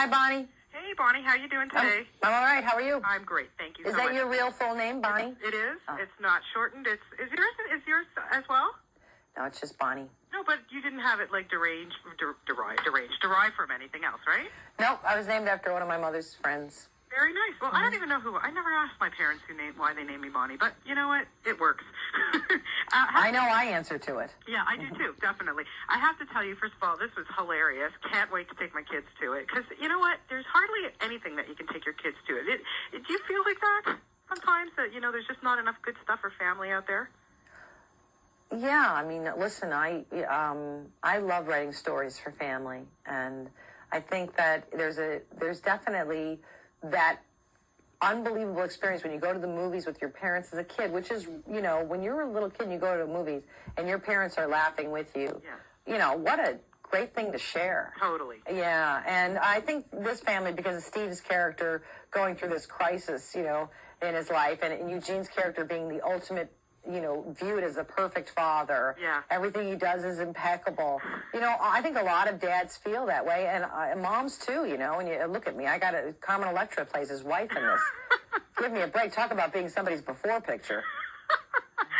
Hi, Bonnie. Hey, Bonnie, how are you doing today? I'm all right. How are you? I'm great, thank you. Is that your real full name, Bonnie? It is. Oh. It's not shortened. Is yours as well? No, it's just Bonnie. No, but you didn't have it like derived from anything else, right? No, I was named after one of my mother's friends. Very nice. Well, I don't even know I never asked my parents why they named me Bonnie, but you know what? It works. I know I answer to it. Yeah, I do too, definitely. I have to tell you, first of all, this was hilarious. Can't wait to take my kids to it. Because you know what? There's hardly anything that you can take your kids to. Do you feel like that sometimes? That, there's just not enough good stuff for family out there? Yeah, I mean, listen, I love writing stories for family. And I think that there's definitely that unbelievable experience when you go to the movies with your parents as a kid, which is, when you're a little kid and you go to the movies and your parents are laughing with you, what a great thing to share. Totally. Yeah, and I think this family, because of Steve's character going through this crisis, in his life, and Eugene's character being the ultimate, viewed as a perfect father. Yeah. Everything he does is impeccable. I think a lot of dads feel that way, and moms too, and you look at me. I got Carmen Electra plays his wife in this. Give me a break. Talk about being somebody's before picture.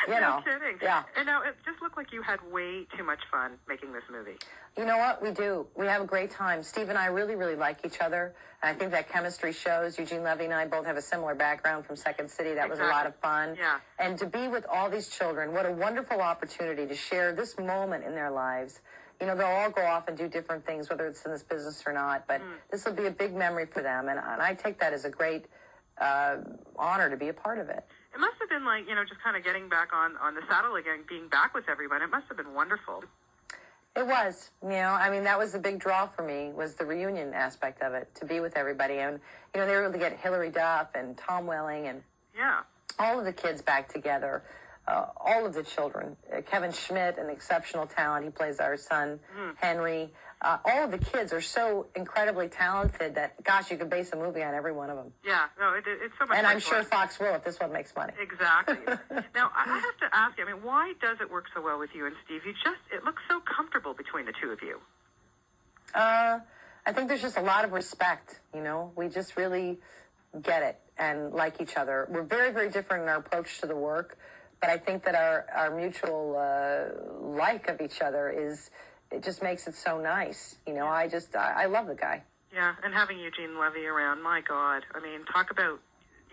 No kidding. Yeah. And now it just looked like you had way too much fun making this movie. You know what? We do. We have a great time. Steve and I really, really like each other. And I think that chemistry shows. Eugene Levy and I both have a similar background from Second City. That was a lot of fun. Yeah. And to be with all these children, what a wonderful opportunity to share this moment in their lives. They'll all go off and do different things, whether it's in this business or not. But this will be a big memory for them. And I take that as a great honor to be a part of it. It must have been like, just kind of getting back on the saddle again, being back with everyone. It must have been wonderful. It was, that was the big draw for me, was the reunion aspect of it, to be with everybody. And, they were able to get Hilary Duff and Tom Welling and all of the kids back together, all of the children. Kevin Schmidt, an exceptional talent. He plays our son, Henry. All of the kids are so incredibly talented that, gosh, you could base a movie on every one of them. Yeah, no, it's so much And fun. I'm sure Fox will if this one makes money. Exactly. Now, I have to ask you, why does it work so well with you and Steve? It looks so comfortable between the two of you. I think there's just a lot of respect, We just really get it and like each other. We're very, very different in our approach to the work, but I think that our mutual like of each other it just makes it so nice. I love the guy. Yeah, and having Eugene Levy around, my God. Talk about,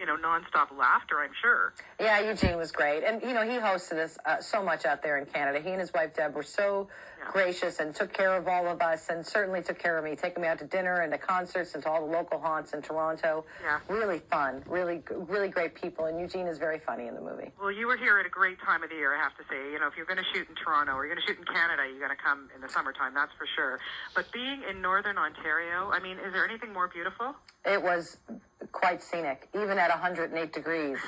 nonstop laughter, I'm sure. Yeah, Eugene was great. And, he hosted us so much out there in Canada. He and his wife, Deb, were so gracious and took care of all of us and certainly took care of me, taking me out to dinner and to concerts and to all the local haunts in Toronto. Yeah. Really fun, really, really great people. And Eugene is very funny in the movie. Well, you were here at a great time of the year, I have to say. If you're going to shoot in Toronto or you're going to shoot in Canada, you're going to come in the summertime, that's for sure. But being in Northern Ontario, is there anything more beautiful? It was quite scenic, even at 108 degrees,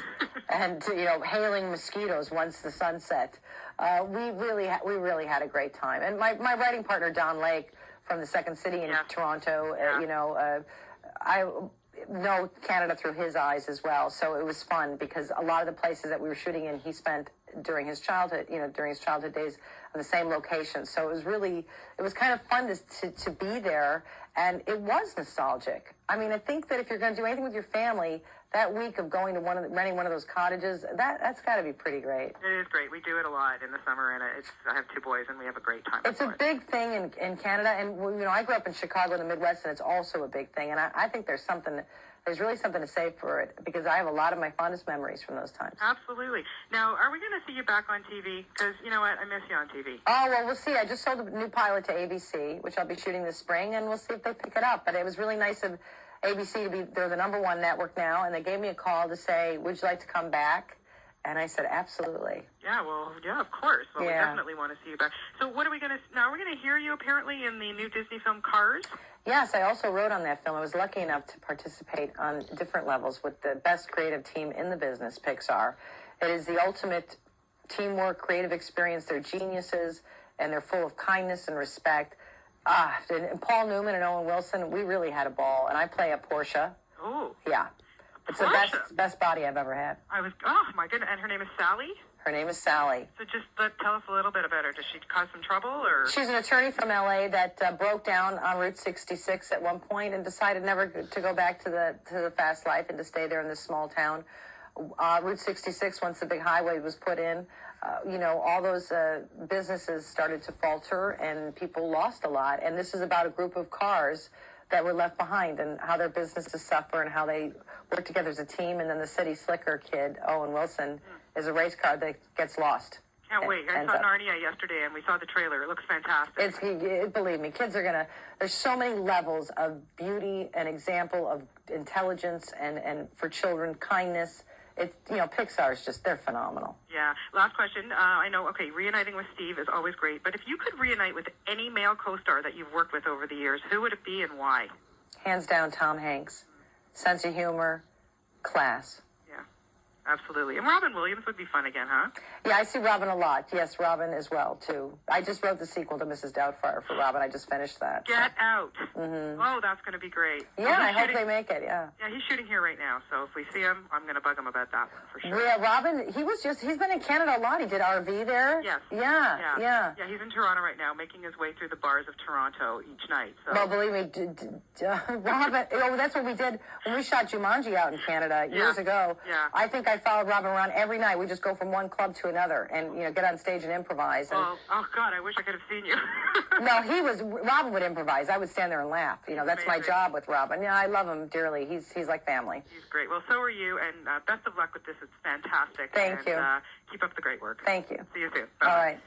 and hailing mosquitoes once the sun set. We really had a great time. And my writing partner Don Lake from the Second City in Toronto, I know Canada through his eyes as well. So it was fun because a lot of the places that we were shooting in, he spent during his childhood, days on the same location. So it was kind of fun to be there, and it was nostalgic. I think that if you're going to do anything with your family, that week of going to renting one of those cottages, that's got to be pretty great. It is great. We do it a lot in the summer, and I have two boys, and we have a great time. It's a big thing in Canada, and I grew up in Chicago in the Midwest, and it's also a big thing. And I think there's really something to say for it, because I have a lot of my fondest memories from those times. Absolutely. Now, are we going to see you back on TV? Because, you know what, I miss you on TV. Oh, well, we'll see. I just sold a new pilot to ABC, which I'll be shooting this spring, and we'll see if they pick it up. But it was really nice of ABC to be, they're the #1 network now, and they gave me a call to say, would you like to come back? And I said, absolutely. Yeah, well, yeah, of course. Well, we definitely want to see you back. So what are we going to, now we're going to hear you apparently in the new Disney film Cars? Yes, I also wrote on that film. I was lucky enough to participate on different levels with the best creative team in the business, Pixar. It is the ultimate teamwork, creative experience. They're geniuses, and they're full of kindness and respect. And Paul Newman and Owen Wilson, we really had a ball. And I play a Portia. Oh. Yeah. It's the best body I've ever had. Oh, my goodness. And her name is Sally? Her name is Sally. So just tell us a little bit about her. Does she cause some trouble, or? She's an attorney from LA that broke down on Route 66 at one point and decided never to go back to the fast life and to stay there in this small town. Route 66, once the big highway was put in, all those businesses started to falter and people lost a lot. And this is about a group of cars that were left behind and how their businesses suffer and how they work together as a team. And then the city slicker kid, Owen Wilson, is a race car that gets lost. Can't wait. I saw Narnia yesterday, and we saw the trailer. It looks fantastic. Believe me, kids are there's so many levels of beauty, an example of intelligence, and for children, kindness. Pixar's they're phenomenal. Yeah. Last question. I know, reuniting with Steve is always great, but if you could reunite with any male co-star that you've worked with over the years, who would it be and why? Hands down, Tom Hanks. Sense of humor, class. Absolutely. And Robin Williams would be fun again, huh? Yeah, I see Robin a lot. Yes, Robin as well, too. I just wrote the sequel to Mrs. Doubtfire for Robin. I just finished that. Get Out. Mm-hmm. Oh, that's going to be great. Yeah, I hope they make it, yeah. Yeah, he's shooting here right now, so if we see him, I'm going to bug him about that one for sure. Yeah, Robin, he's been in Canada a lot. He did RV there. Yes. Yeah. Yeah, he's in Toronto right now, making his way through the bars of Toronto each night. So. Well, believe me, Robin, that's what we did when we shot Jumanji out in Canada years ago. Yeah. I think I followed Robin around every night. We just go from one club to another and, get on stage and improvise. And, oh, God, I wish I could have seen you. No, Robin would improvise. I would stand there and laugh. That's my job with Robin. Yeah, I love him dearly. He's like family. He's great. Well, so are you, and best of luck with this. It's fantastic. Thank you. Keep up the great work. Thank you. See you soon. Bye-bye. All right.